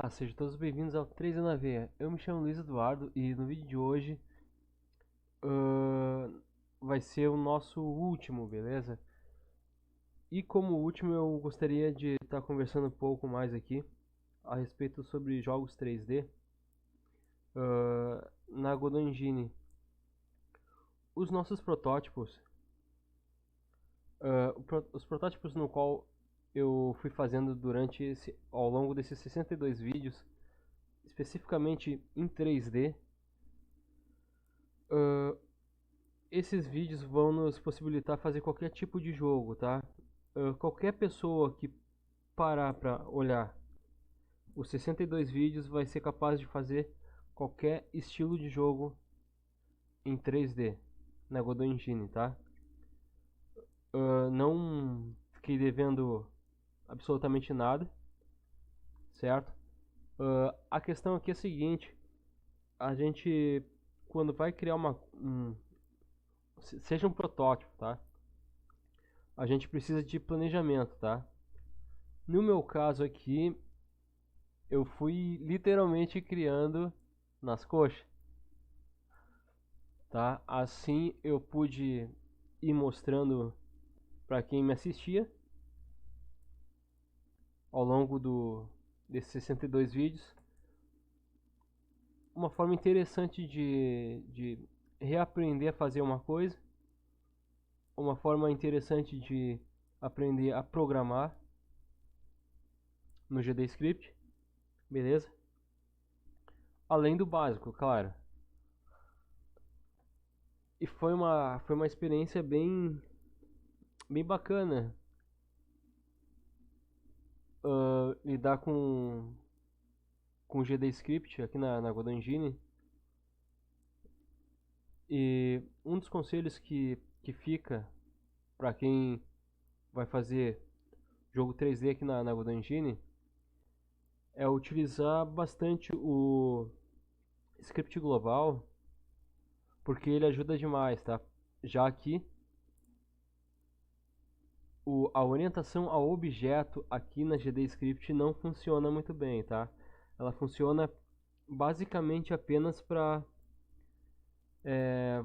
Olá, sejam todos bem-vindos ao 3 na Veia. Eu me chamo Luiz Eduardo e no vídeo de hoje vai ser o nosso último, beleza? E como último eu gostaria de estar conversando um pouco mais aqui a respeito sobre jogos 3D na Godot Engine. Os nossos protótipos, os protótipos no qual eu fui fazendo ao longo desses 62 vídeos, especificamente em 3D. Esses vídeos vão nos possibilitar fazer qualquer tipo de jogo, tá? Qualquer pessoa que parar para olhar os 62 vídeos vai ser capaz de fazer qualquer estilo de jogo em 3D na Godot Engine, tá? Não fiquei devendo absolutamente nada, certo? A questão aqui é a seguinte: a gente, quando vai criar seja um protótipo, tá? A gente precisa de planejamento, tá? No meu caso aqui, eu fui literalmente criando nas coxas, tá? Assim eu pude ir mostrando para quem me assistia ao longo desses 62 vídeos uma forma interessante de reaprender a fazer uma coisa, uma forma interessante de aprender a programar no GDScript, beleza? Além do básico, claro. E foi uma experiência bem bacana lidar com o GDScript aqui na Godot Engine. E um dos conselhos que fica para quem vai fazer jogo 3D aqui na Godot Engine é utilizar bastante o script global, porque ele ajuda demais, tá? Já que a orientação ao objeto aqui na GDScript não funciona muito bem, tá? Ela funciona basicamente apenas para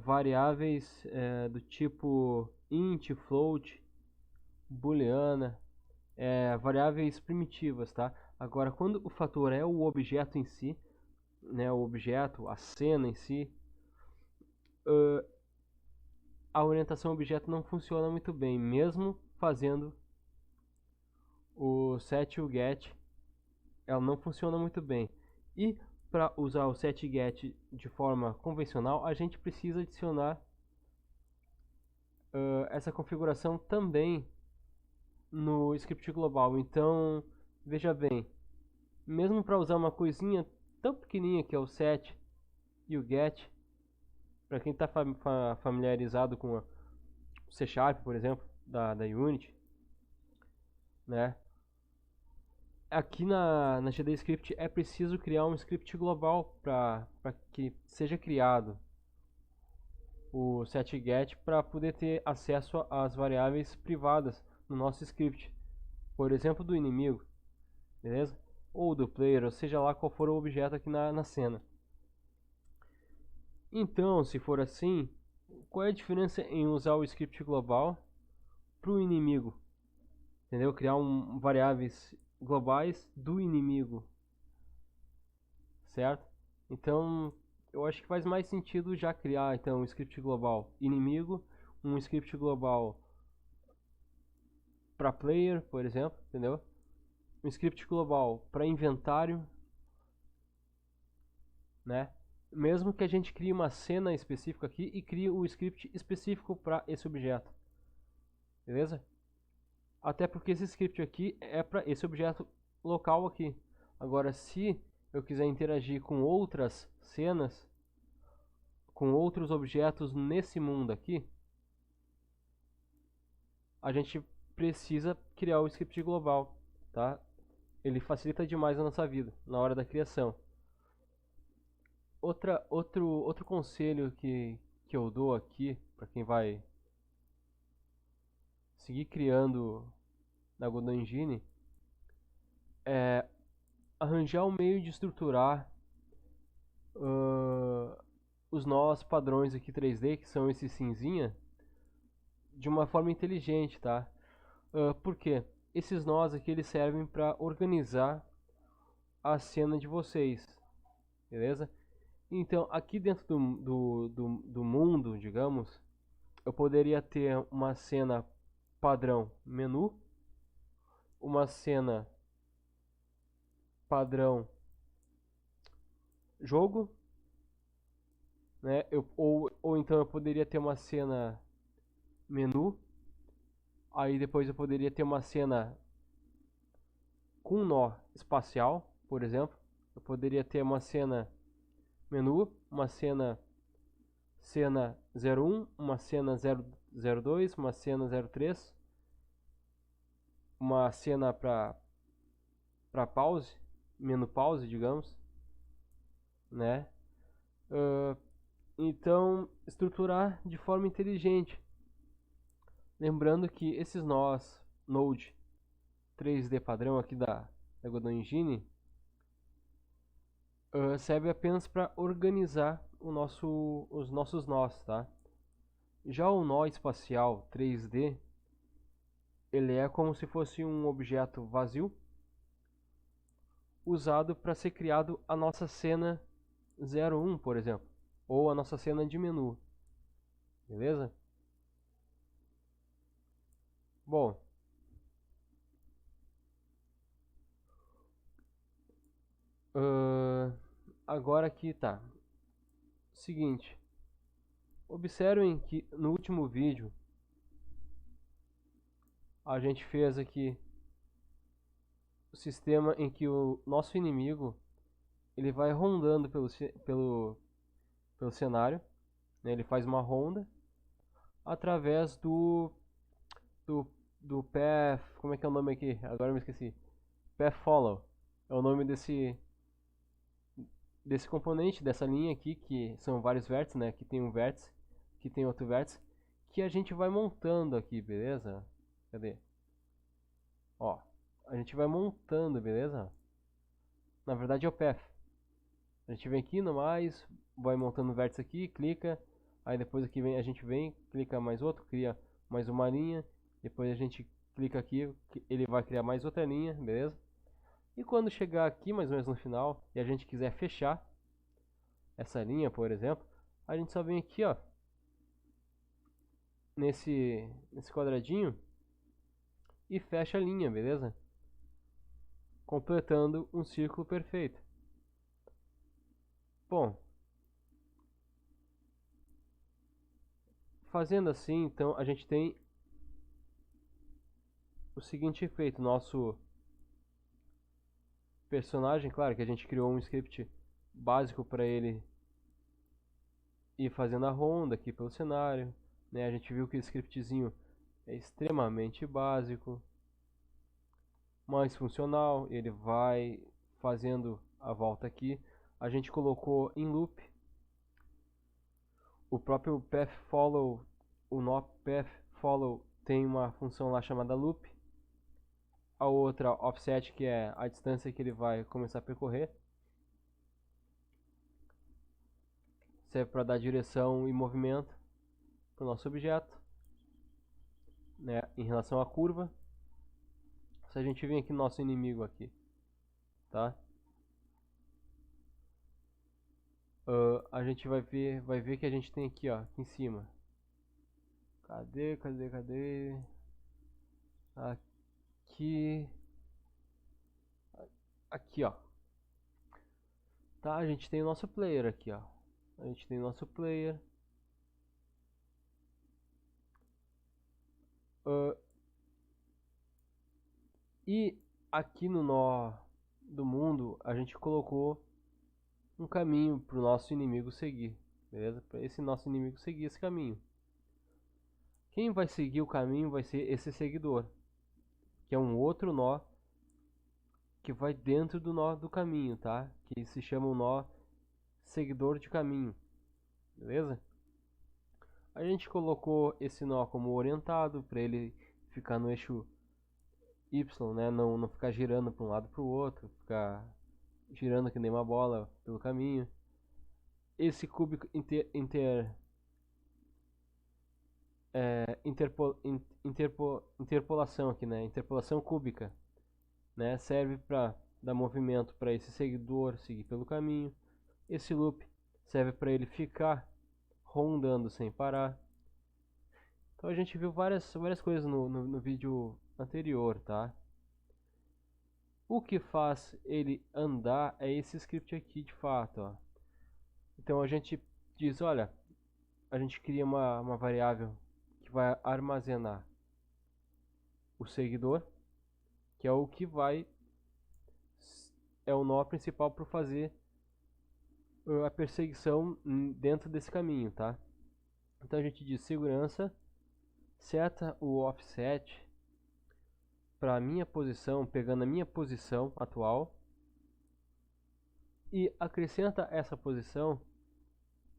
variáveis do tipo int, float, booleana, variáveis primitivas, tá? Agora, quando o fator é o objeto em si, né, o objeto, a cena em si, a orientação ao objeto não funciona muito bem, mesmo fazendo o set e o get, ela não funciona muito bem. E para usar o set e get de forma convencional, a gente precisa adicionar essa configuração também no script global. Então, veja bem, mesmo para usar uma coisinha tão pequenininha que é o set e o get, para quem está familiarizado com o C Sharp, por exemplo, da Unity, né? Aqui na GDScript é preciso criar um script global para que seja criado o setGet para poder ter acesso às variáveis privadas no nosso script, por exemplo, do inimigo, beleza? Ou do player, ou seja lá qual for o objeto aqui na cena. Então, se for assim, qual é a diferença em usar o script global para o inimigo? Entendeu? Criar variáveis globais do inimigo, certo? Então, eu acho que faz mais sentido já criar então um script global inimigo, um script global para player, por exemplo, entendeu? Um script global para inventário, né? Mesmo que a gente crie uma cena específica aqui e crie o script específico para esse objeto, beleza? Até porque esse script aqui é para esse objeto local aqui. Agora, se eu quiser interagir com outras cenas, com outros objetos nesse mundo aqui, a gente precisa criar o script global, tá? Ele facilita demais a nossa vida na hora da criação. Outro conselho que eu dou aqui para quem vai seguir criando na Godot Engine é arranjar um meio de estruturar os nós padrões aqui 3D, que são esse cinzinha, de uma forma inteligente, tá? Por quê? Esses nós aqui eles servem para organizar a cena de vocês, beleza? Então, aqui dentro do mundo, digamos, eu poderia ter uma cena padrão menu, uma cena padrão jogo, né? Ou então eu poderia ter uma cena menu, aí depois eu poderia ter uma cena com nó espacial, por exemplo. Eu poderia ter uma cena menu, uma cena 01, uma cena 002, uma cena 03, uma cena para pause, menu pause, digamos, né? Então, estruturar de forma inteligente. Lembrando que esses nós Node 3D padrão aqui da Godot Engine serve apenas para organizar os nossos nós, tá? Já o nó espacial 3D, ele é como se fosse um objeto vazio usado para ser criado a nossa cena 01, por exemplo, ou a nossa cena de menu, beleza? Bom, agora aqui tá. Seguinte, observem que no último vídeo a gente fez aqui o sistema em que o nosso inimigo ele vai rondando pelo cenário, né? Ele faz uma ronda através do, do path, como é que é o nome aqui? Agora eu me esqueci. Path follow é o nome desse componente, dessa linha aqui, que são vários vértices, né? Aqui tem um vértice, aqui tem outro vértice, que a gente vai montando aqui, beleza? Cadê? Ó, a gente vai montando, beleza? Na verdade é o path. A gente vem aqui no mais, vai montando o vértice aqui, clica, aí depois aqui a gente vem, clica mais outro, cria mais uma linha, depois a gente clica aqui, ele vai criar mais outra linha, beleza? E quando chegar aqui mais ou menos no final e a gente quiser fechar essa linha, por exemplo, a gente só vem aqui, ó, nesse quadradinho e fecha a linha, beleza? Completando um círculo perfeito. Bom, fazendo assim, então a gente tem o seguinte efeito: nosso personagem, claro que a gente criou um script básico para ele ir fazendo a ronda aqui pelo cenário, né? A gente viu que o scriptzinho é extremamente básico, mas funcional. Ele vai fazendo a volta aqui. A gente colocou em loop. O próprio path follow, o nó path follow tem uma função lá chamada loop. A outra offset, que é a distância que ele vai começar a percorrer, serve para dar direção e movimento para o nosso objeto, né? Em relação à curva, se a gente vir aqui no nosso inimigo aqui, tá? A gente vai ver que a gente tem aqui, ó, aqui em cima. Cadê? Aqui, aqui, ó. Tá, a gente tem o nosso player aqui, ó. A gente tem o nosso player. E aqui no nó do mundo, a gente colocou um caminho para o nosso inimigo seguir, beleza? Para esse nosso inimigo seguir esse caminho. Quem vai seguir o caminho vai ser esse seguidor, que é um outro nó que vai dentro do nó do caminho, tá? Que se chama o nó seguidor de caminho, beleza? A gente colocou esse nó como orientado para ele ficar no eixo Y, né? Não ficar girando para um lado para o outro, ficar girando que nem uma bola pelo caminho. Esse cúbico interpolação aqui, né? Interpolação cúbica, né? Serve para dar movimento para esse seguidor seguir pelo caminho. Esse loop serve para ele ficar rondando sem parar. Então a gente viu várias coisas no vídeo anterior, tá? O que faz ele andar é esse script aqui de fato, ó. Então a gente diz, olha, a gente cria uma variável que vai armazenar o seguidor, que é o que é o nó principal para fazer a perseguição dentro desse caminho, tá? Então a gente diz segurança, seta o offset para a minha posição, pegando a minha posição atual, e acrescenta essa posição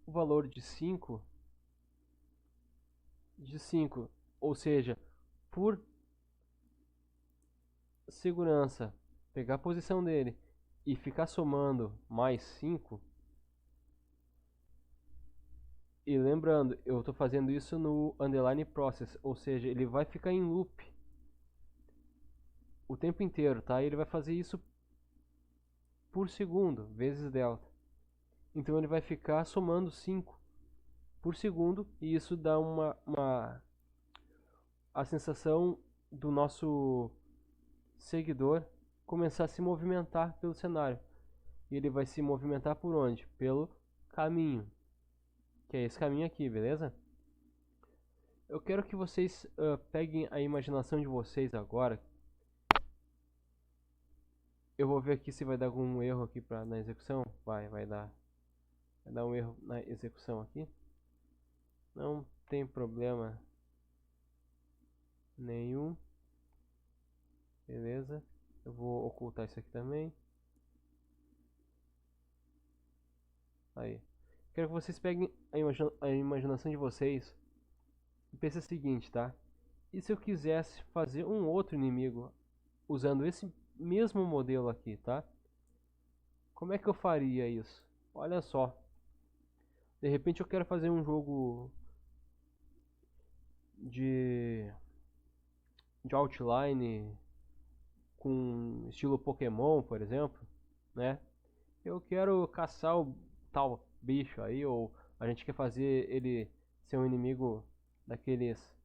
o valor de 5, ou seja, por segurança, pegar a posição dele e ficar somando mais 5. E lembrando, eu estou fazendo isso no underline process, ou seja, ele vai ficar em loop o tempo inteiro, tá? E ele vai fazer isso por segundo, vezes delta. Então ele vai ficar somando 5 por segundo, e isso dá a sensação do nosso seguidor começar a se movimentar pelo cenário. E ele vai se movimentar por onde? Pelo caminho, que é esse caminho aqui, beleza? Eu quero que vocês peguem a imaginação de vocês agora. Eu vou ver aqui se vai dar algum erro aqui na execução. Vai dar um erro na execução aqui. Não tem problema nenhum. Beleza. Eu vou ocultar isso aqui também. Aí. Quero que vocês peguem a imaginação de vocês e pensem o seguinte, tá? E se eu quisesse fazer um outro inimigo usando esse mesmo modelo aqui, tá? Como é que eu faria isso? Olha só. De repente eu quero fazer um jogo de outline com estilo Pokémon, por exemplo, né? Eu quero caçar o tal bicho aí, ou a gente quer fazer ele ser um inimigo daqueles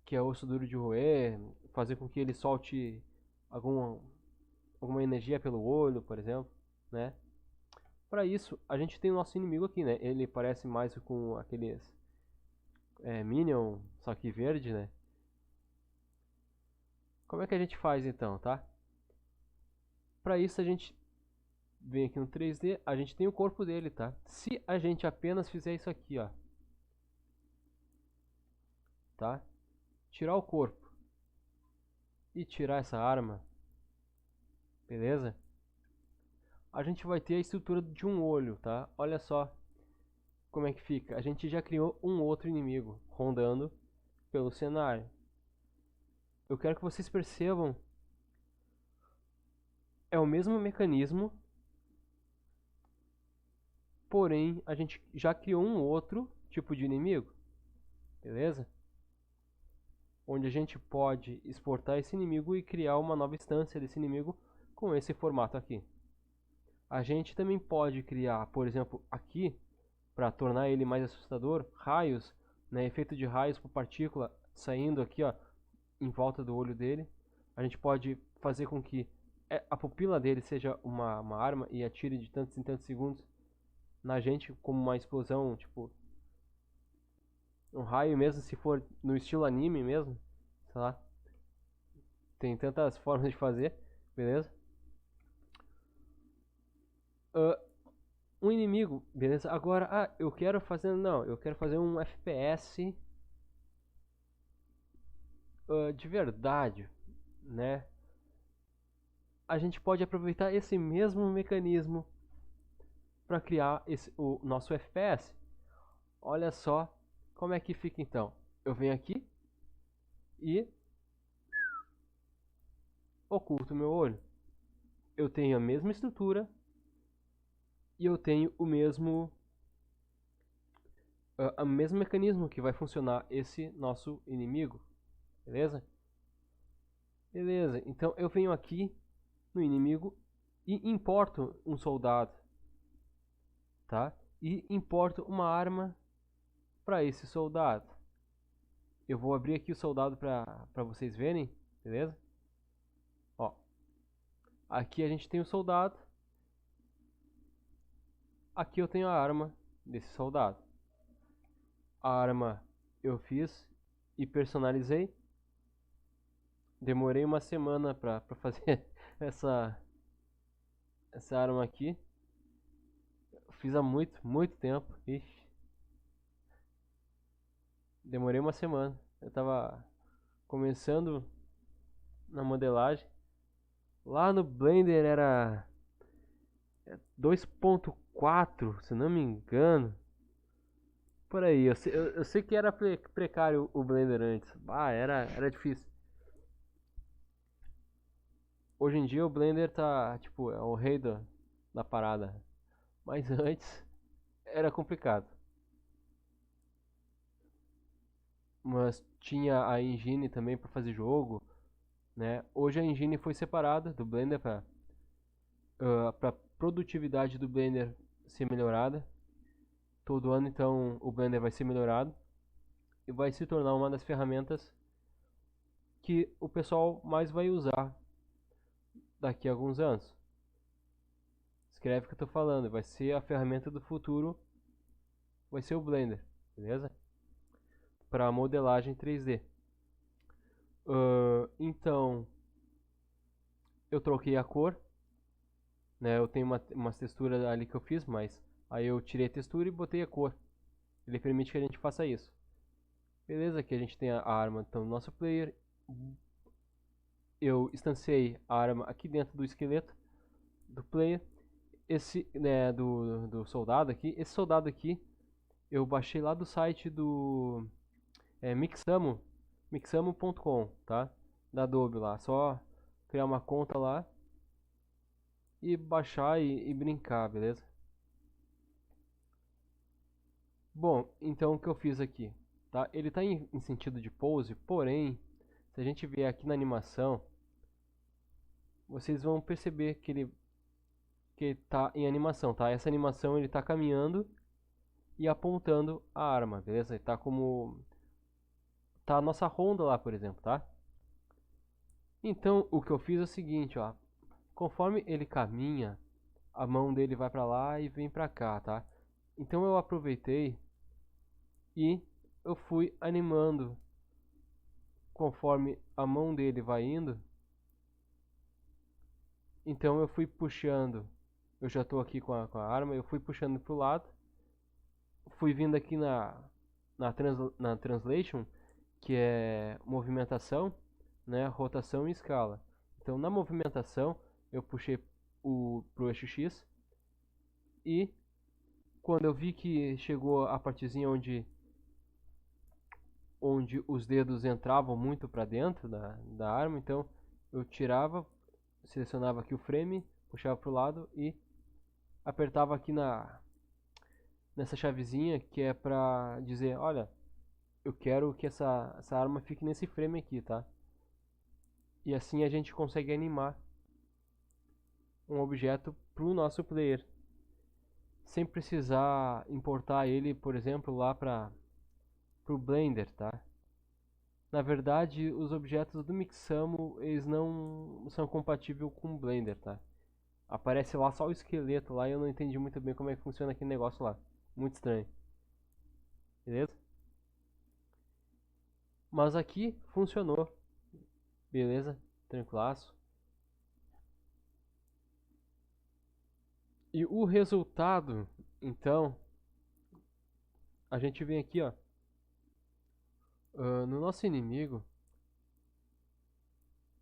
que é osso duro de roer, fazer com que ele solte alguma energia pelo olho, por exemplo, né? Para isso, a gente tem o nosso inimigo aqui, né? Ele parece mais com aqueles Minion, só que verde, né? Como é que a gente faz então, tá? Para isso a gente vem aqui no 3D, a gente tem o corpo dele, tá? Se a gente apenas fizer isso aqui, ó, tá? Tirar o corpo e tirar essa arma, beleza? A gente vai ter a estrutura de um olho, tá? Olha só como é que fica. A gente já criou um outro inimigo rondando pelo cenário. Eu quero que vocês percebam, é o mesmo mecanismo, porém a gente já criou um outro tipo de inimigo, beleza? Onde a gente pode exportar esse inimigo e criar uma nova instância desse inimigo com esse formato aqui. A gente também pode criar, por exemplo, aqui, para tornar ele mais assustador, raios, né, efeito de raios por partícula saindo aqui, ó, em volta do olho dele. A gente pode fazer com que a pupila dele seja uma arma e atire de tantos em tantos segundos na gente como uma explosão, tipo um raio mesmo, se for no estilo anime mesmo, sei lá. Tem tantas formas de fazer, beleza? Um inimigo, beleza? Agora, eu quero fazer, não, eu quero fazer um FPS de verdade, né? A gente pode aproveitar esse mesmo mecanismo para criar o nosso FPS. Olha só como é que fica então. Eu venho aqui e oculto meu olho. Eu tenho a mesma estrutura e eu tenho o mesmo mecanismo que vai funcionar esse nosso inimigo, beleza? Beleza, então eu venho aqui no inimigo e importo um soldado, tá? E importo uma arma para esse soldado. Eu vou abrir aqui o soldado para vocês verem, beleza? Ó, aqui a gente tem o soldado. Aqui eu tenho a arma desse soldado. A arma eu fiz e personalizei. Demorei uma semana para fazer essa arma aqui. Fiz há muito tempo. Ixi. Demorei uma semana. Eu tava começando na modelagem. Lá no Blender era 2.4, se não me engano. Por aí, eu sei que era precário o Blender antes. Era difícil. Hoje em dia o Blender tá, tipo, é o rei da parada. Mas antes era complicado. Mas tinha a engine também para fazer jogo, né? Hoje a engine foi separada do Blender para produtividade do Blender ser melhorada. Todo ano então o Blender vai ser melhorado e vai se tornar uma das ferramentas que o pessoal mais vai usar daqui a alguns anos. Escreve o que eu estou falando, vai ser a ferramenta do futuro, vai ser o Blender, beleza? Para modelagem 3D. Então, eu troquei a cor, né? Eu tenho umas texturas ali que eu fiz, mas aí eu tirei a textura e botei a cor. Ele permite que a gente faça isso. Beleza, aqui a gente tem a arma então, do nosso player. Eu instanciei a arma aqui dentro do esqueleto do player. Esse, né, do soldado aqui. Esse soldado aqui eu baixei lá do site do mixamo.com, tá? Da Adobe lá. Só criar uma conta lá e baixar e brincar, beleza? Bom, então o que eu fiz aqui, tá? Ele está em sentido de pose, porém, se a gente vier aqui na animação, vocês vão perceber que ele está em animação, tá? Essa animação ele está caminhando e apontando a arma, beleza? Ele tá como tá a nossa Honda lá, por exemplo, tá? Então, o que eu fiz é o seguinte, ó. Conforme ele caminha, a mão dele vai para lá e vem para cá, tá? Então eu aproveitei e eu fui animando conforme a mão dele vai indo. Então eu fui puxando, eu já estou aqui com a arma, eu fui puxando para o lado, fui vindo aqui na translation, que é movimentação, né, rotação e escala. Então na movimentação eu puxei pro eixo X e quando eu vi que chegou a partezinha onde os dedos entravam muito para dentro da arma, então eu tirava, selecionava aqui o frame, puxava para o lado e apertava aqui nessa chavezinha que é para dizer, olha, eu quero que essa arma fique nesse frame aqui, tá? E assim a gente consegue animar um objeto para o nosso player, sem precisar importar ele, por exemplo, lá para o Blender, tá? Na verdade, os objetos do Mixamo, eles não são compatíveis com o Blender, tá? Aparece lá só o esqueleto lá e eu não entendi muito bem como é que funciona aquele negócio lá. Muito estranho. Beleza? Mas aqui funcionou. Beleza? Tranquilaço. E o resultado, então, a gente vem aqui, ó, no nosso inimigo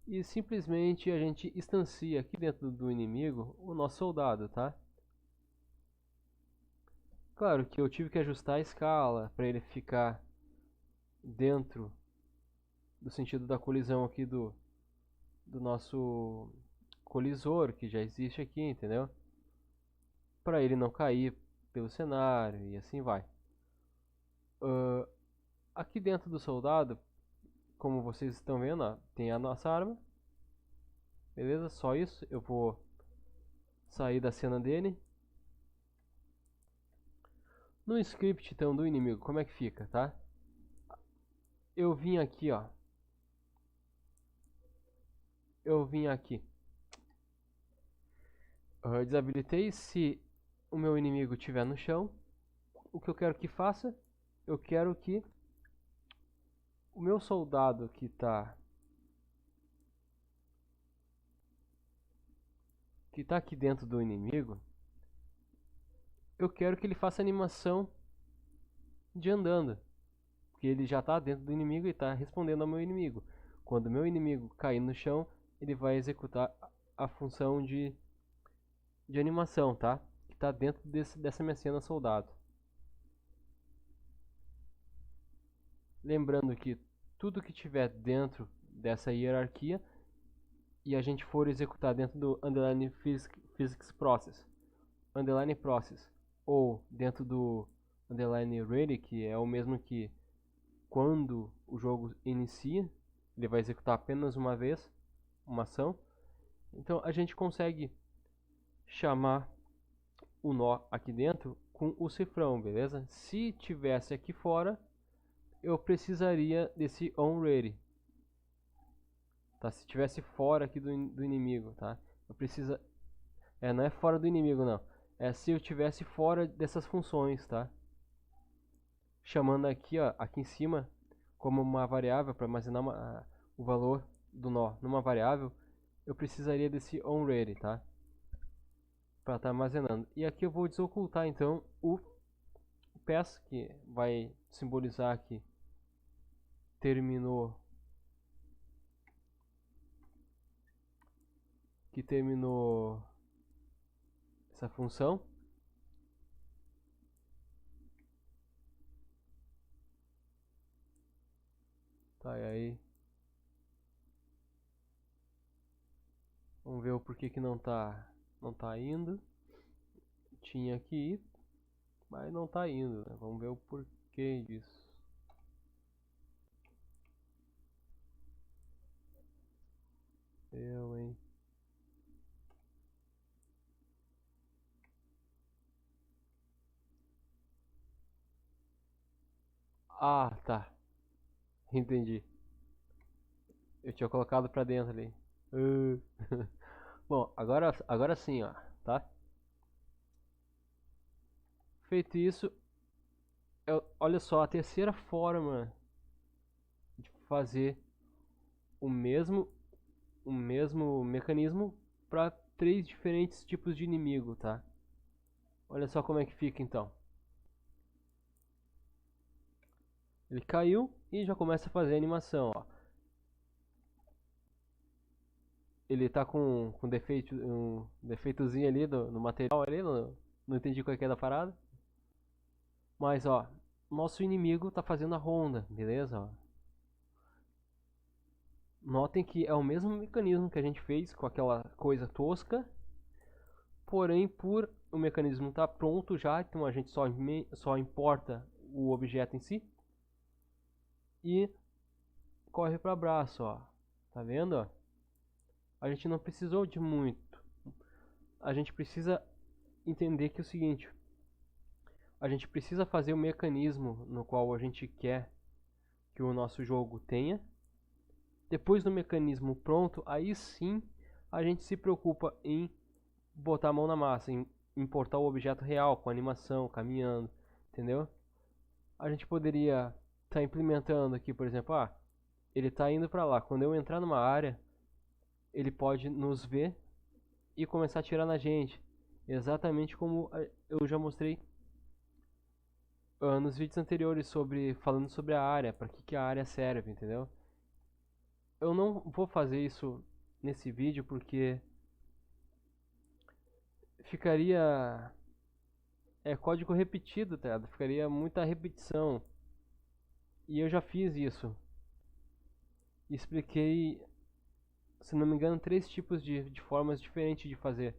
e simplesmente a gente instancia aqui dentro do inimigo o nosso soldado, tá? Claro que eu tive que ajustar a escala para ele ficar dentro do sentido da colisão aqui do nosso colisor que já existe aqui, entendeu? Para ele não cair pelo cenário e assim vai. Aqui dentro do soldado, como vocês estão vendo, ó, tem a nossa arma. Beleza? Só isso. Eu vou sair da cena dele. No script então do inimigo, como é que fica, tá? Eu vim aqui, ó. Desabilitei se o meu inimigo estiver no chão. O que eu quero que faça? Eu quero que o meu soldado que tá aqui dentro do inimigo, eu quero que ele faça animação de andando, porque ele já está dentro do inimigo e está respondendo ao meu inimigo. Quando o meu inimigo cair no chão, ele vai executar a função de animação, tá? Que está dentro dessa minha cena soldado. Lembrando que tudo que tiver dentro dessa hierarquia e a gente for executar dentro do underline physics process, underline process, ou dentro do underline ready, que é o mesmo que quando o jogo inicia, ele vai executar apenas uma vez uma ação. Então a gente consegue chamar o nó aqui dentro com o cifrão, beleza? Se tivesse aqui fora, eu precisaria desse onReady, tá? Se tivesse fora aqui do inimigo, tá? Eu precisa, não é fora do inimigo não, é se eu tivesse fora dessas funções, tá? Chamando aqui, ó, aqui em cima como uma variável para armazenar o valor do nó numa variável, eu precisaria desse onReady, tá? Para estar armazenando. E aqui eu vou desocultar então o pass, que vai simbolizar que terminou essa função. Tá, e aí vamos ver o porquê que não tá indo. Tinha que ir, mas não tá indo, né? Vamos ver o porquê disso. Hein? Ah, tá. Entendi. Eu tinha colocado pra dentro ali. Bom, agora sim, ó, tá? Feito isso, olha só, a terceira forma de fazer o mesmo mecanismo para 3 diferentes tipos de inimigo, tá? Olha só como é que fica então. Ele caiu e já começa a fazer a animação, ó. Ele tá com defeito, um defeitozinho ali no material ali, não entendi qual é que é da parada. Mas ó, nosso inimigo tá fazendo a ronda, beleza? Ó. Notem que é o mesmo mecanismo que a gente fez com aquela coisa tosca, porém por o mecanismo estar pronto já, então a gente só importa o objeto em si e corre para braço, ó. Tá vendo? Ó? A gente não precisou de muito. A gente precisa entender que é o seguinte: a gente precisa fazer o mecanismo no qual a gente quer que o nosso jogo tenha. Depois do mecanismo pronto, aí sim a gente se preocupa em botar a mão na massa, em importar o objeto real, com animação, caminhando, entendeu? A gente poderia estar implementando aqui, por exemplo, ele está indo para lá. Quando eu entrar numa área, ele pode nos ver e começar a atirar na gente. Exatamente como eu já mostrei nos vídeos anteriores falando sobre a área, para que a área serve, entendeu? Eu não vou fazer isso nesse vídeo porque ficaria código repetido, tá? Ficaria muita repetição. E eu já fiz isso. Expliquei se não me engano, 3 tipos de formas diferentes de fazer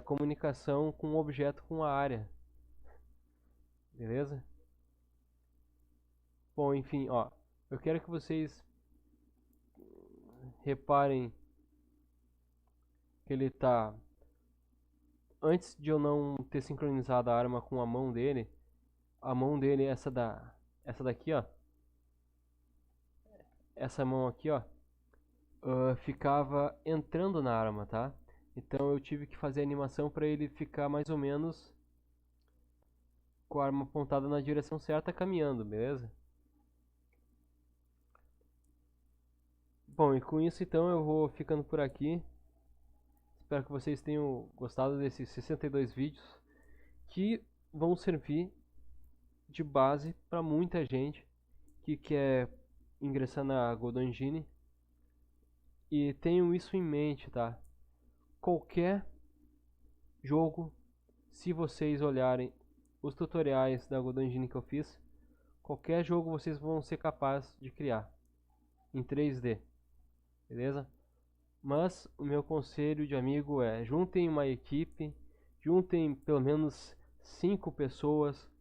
comunicação com o objeto com a área, beleza? Bom, enfim, ó, eu quero que vocês reparem que ele tá, antes de eu não ter sincronizado a arma com a mão dele é essa daqui, ó, essa mão aqui, ó, ficava entrando na arma, tá? Então eu tive que fazer a animação para ele ficar mais ou menos com a arma apontada na direção certa, caminhando, beleza? Bom, e com isso então eu vou ficando por aqui. Espero que vocês tenham gostado desses 62 vídeos que vão servir de base para muita gente que quer ingressar na Godot Engine. E tenham isso em mente, tá? Qualquer jogo, se vocês olharem os tutoriais da Godot Engine que eu fiz, qualquer jogo vocês vão ser capazes de criar em 3D, beleza? Mas o meu conselho de amigo é: juntem uma equipe, juntem pelo menos 5 pessoas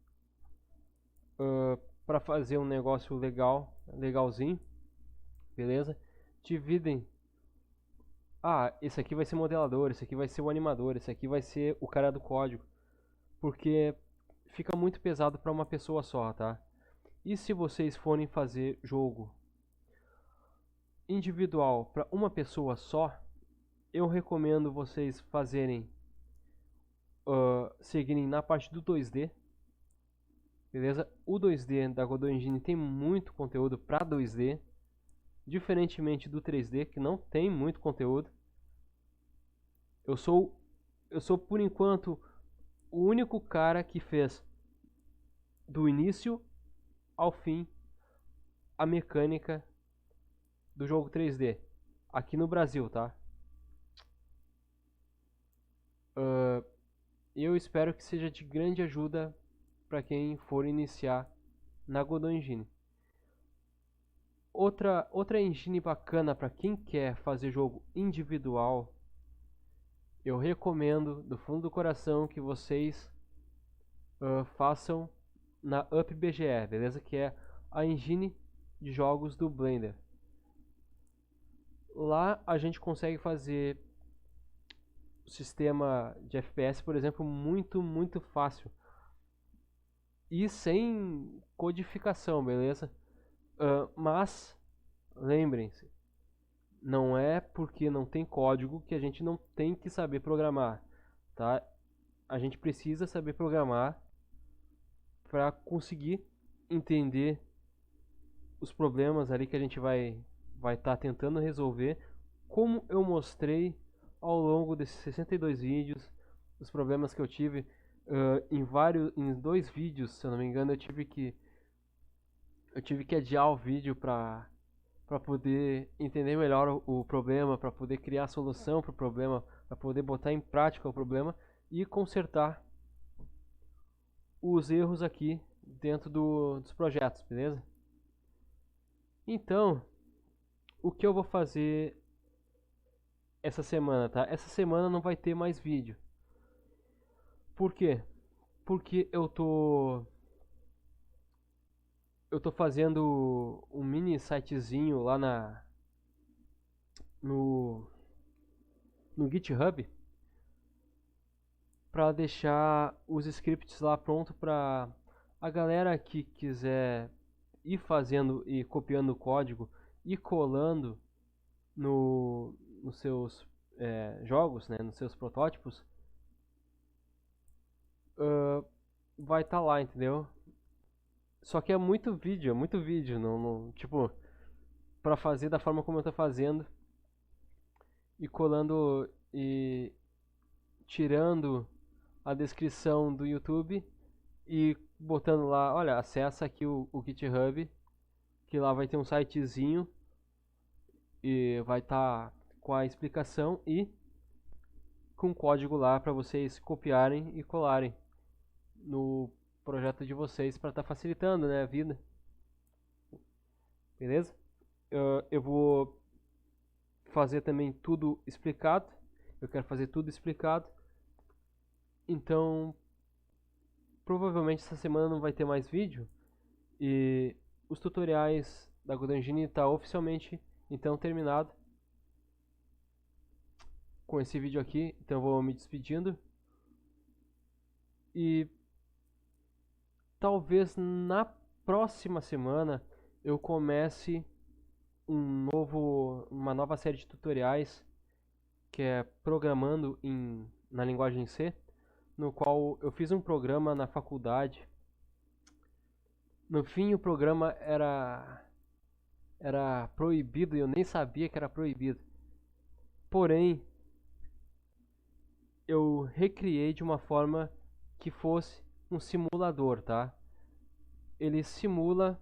para fazer um negócio legalzinho, beleza? Dividem. Esse aqui vai ser modelador, esse aqui vai ser o animador, esse aqui vai ser o cara do código, porque fica muito pesado para uma pessoa só, tá? E se vocês forem fazer jogo individual para uma pessoa só, eu recomendo vocês fazerem seguirem na parte do 2D, beleza? O 2D da Godot Engine tem muito conteúdo para 2D, diferentemente do 3D que não tem muito conteúdo. Eu sou por enquanto o único cara que fez do início ao fim a mecânica do jogo 3D aqui no Brasil, tá? Eu espero que seja de grande ajuda para quem for iniciar na Godot Engine. Outra engine bacana para quem quer fazer jogo individual, eu recomendo do fundo do coração que vocês façam na UpBGE, beleza? Que é a engine de jogos do Blender. Lá a gente consegue fazer o sistema de FPS, por exemplo, muito fácil e sem codificação, beleza? Mas lembrem-se, não é porque não tem código que a gente não tem que saber programar, tá? A gente precisa saber programar para conseguir entender os problemas ali que a gente vai estar tentando resolver, como eu mostrei ao longo desses 62 vídeos, os problemas que eu tive em 2 vídeos, se eu não me engano, eu tive que adiar o vídeo para poder entender melhor o problema, para poder criar a solução para o problema, para poder botar em prática o problema e consertar os erros aqui dentro dos projetos, beleza? Então, o que eu vou fazer essa semana, tá? Essa semana não vai ter mais vídeo. Por quê? Porque eu tô fazendo um mini sitezinho lá no GitHub para deixar os scripts lá pronto para a galera que quiser ir fazendo e copiando o código e colando nos seus jogos, né, nos seus protótipos, vai estar lá, entendeu? Só que é muito vídeo, não tipo, para fazer da forma como eu tô fazendo e colando e tirando a descrição do YouTube e botando lá, olha, acessa aqui o GitHub, que lá vai ter um sitezinho e vai estar com a explicação e com código lá para vocês copiarem e colarem no projeto de vocês para estar facilitando, né, a vida. Beleza? Eu vou fazer também tudo explicado. Eu quero fazer tudo explicado. Então, provavelmente essa semana não vai ter mais vídeo. E os tutoriais da Godot Engine tá oficialmente então terminado com esse vídeo aqui. Então eu vou me despedindo. E talvez na próxima semana eu comece uma nova série de tutoriais que é programando na linguagem C, no qual eu fiz um programa na faculdade. No fim o programa era proibido e eu nem sabia que era proibido. Porém, eu recriei de uma forma que fosse um simulador, tá? Ele simula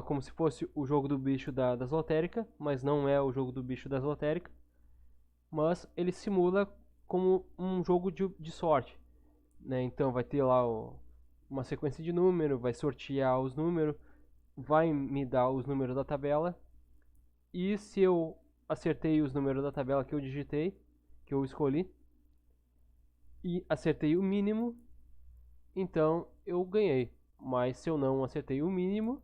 como se fosse o jogo do bicho da Zlotérica, mas não é o jogo do bicho da Zlotérica. Mas ele simula como um jogo de sorte, né? Então vai ter lá uma sequência de números, vai sortear os números, vai me dar os números da tabela. E se eu acertei os números da tabela que eu digitei, que eu escolhi, e acertei o mínimo, então eu ganhei. Mas se eu não acertei o mínimo,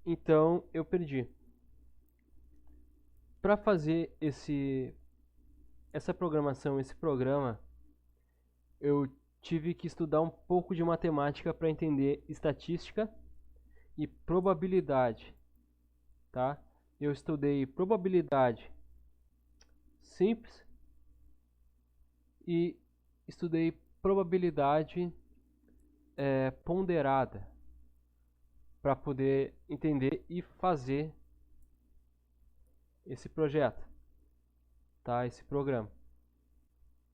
então eu perdi. Para fazer essa programação, esse programa, eu tive que estudar um pouco de matemática para entender estatística e probabilidade, tá? Eu estudei probabilidade simples e estudei probabilidade ponderada para poder entender e fazer esse projeto, tá? Esse programa.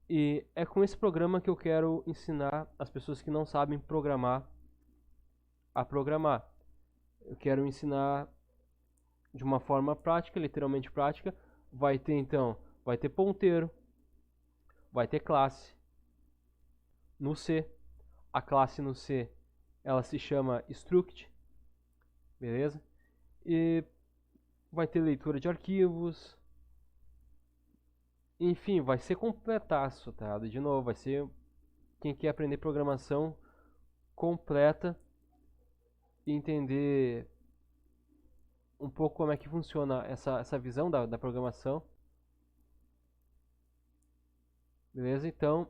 E é com esse programa que eu quero ensinar as pessoas que não sabem programar a programar. Eu quero ensinar de uma forma prática, literalmente prática. Vai ter ponteiro, vai ter classe no C. A classe no C, ela se chama struct, beleza? E vai ter leitura de arquivos. Enfim, vai ser completaço, tá? De novo, vai ser quem quer aprender programação completa e entender um pouco como é que funciona essa visão da programação. Beleza? Então,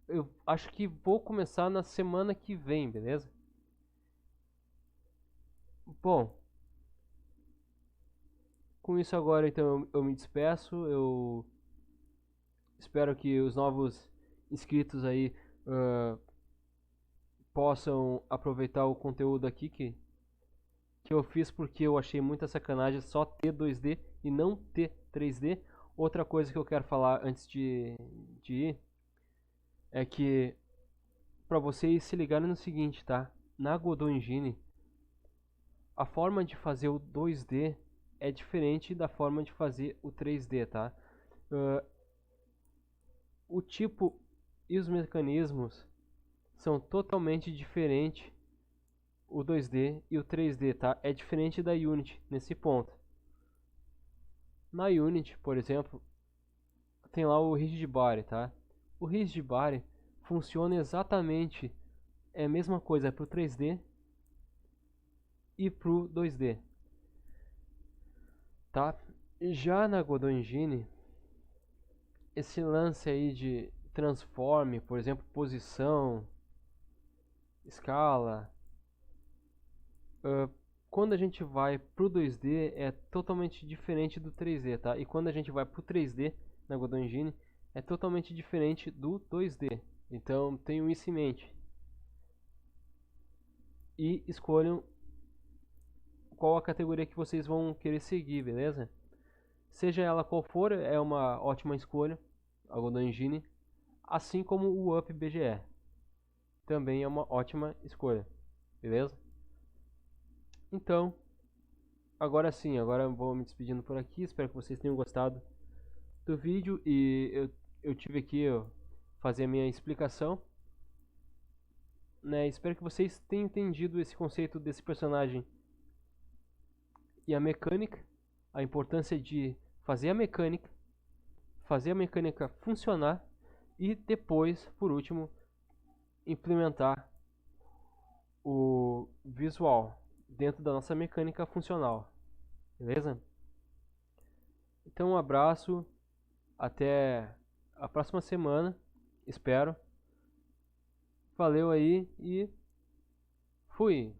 eu acho que vou começar na semana que vem, beleza? Bom, com isso agora então eu me despeço. Eu espero que os novos inscritos aí possam aproveitar o conteúdo aqui que eu fiz, porque eu achei muita sacanagem só ter 2D e não ter 3D. Outra coisa que eu quero falar antes de ir é que para vocês se ligarem no seguinte, tá? Na Godot Engine, a forma de fazer o 2D é diferente da forma de fazer o 3D, tá? O tipo e os mecanismos são totalmente diferentes, o 2D e o 3D, tá? É diferente da Unity nesse ponto. Na Unity, por exemplo, tem lá o Rigid Body, tá? O Rigid Body funciona exatamente a mesma coisa para o 3D e para o 2D, tá? Já na Godot Engine, esse lance aí de transforme, por exemplo, posição, escala, quando a gente vai pro 2D é totalmente diferente do 3D, tá? E quando a gente vai pro 3D na Godot Engine é totalmente diferente do 2D. Então tenham isso em mente. E escolham qual a categoria que vocês vão querer seguir, beleza? Seja ela qual for, é uma ótima escolha, a Godot Engine, assim como o UpBGE. Também é uma ótima escolha, beleza? Então, agora sim, agora eu vou me despedindo por aqui. Espero que vocês tenham gostado do vídeo e eu tive aqui fazer a minha explicação, né? Espero que vocês tenham entendido esse conceito desse personagem e a mecânica. a importância de fazer a mecânica funcionar e depois, por último, implementar o visual dentro da nossa mecânica funcional, beleza? Então um abraço, até a próxima semana, espero. Valeu aí e fui!